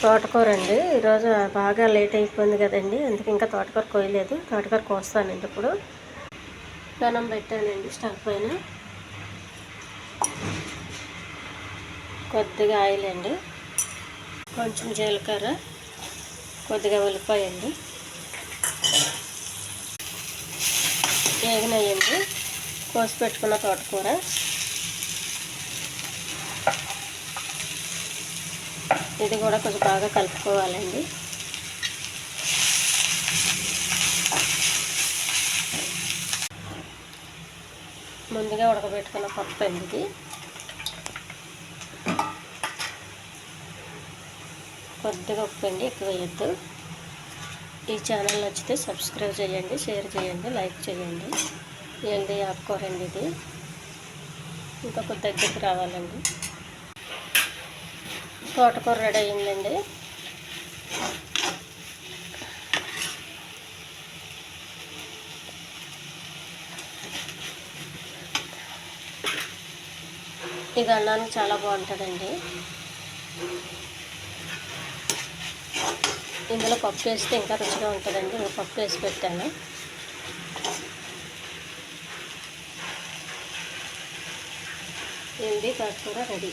తోటకూర అండి. ఈరోజు బాగా లేట్ అయిపోయింది కదండి, అందుకే ఇంకా తోటకూర కోయలేదు. తోటకూర కోస్తానండి ఇప్పుడు. పెనం పెట్టానండి స్టవ్ పైన. కొద్దిగా ఆయిల్ అండి, కొంచెం జీలకర్ర, కొద్దిగా ఉల్లిపాయ అండి, వేగినాయండి. కోసి పెట్టుకున్న తోటకూర, ఇది కూడా కొంచెం బాగా కలుపుకోవాలండి. ముందుగా ఉడకబెట్టుకున్న పప్పు అండి ఇది. కొద్దిగా ఉప్పు అండి, ఎక్కువ వేయద్దు. ఈ ఛానల్ నచ్చితే సబ్స్క్రైబ్ చేయండి, షేర్ చేయండి, లైక్ చేయండి. హెల్దీ ఆకుకూర అండి ఇది. ఇంకా కొద్ది దగ్గరికి రావాలండి. తోటకూర రెడీ అయిందండి. ఇది అన్నానికి చాలా బాగుంటుందండి. ఇందులో పప్పు వేస్తే ఇంకా రుచిగా ఉంటుందండి. నేను పప్పు వేసి పెట్టాను. హెల్దీ తోటకూర రెడీ.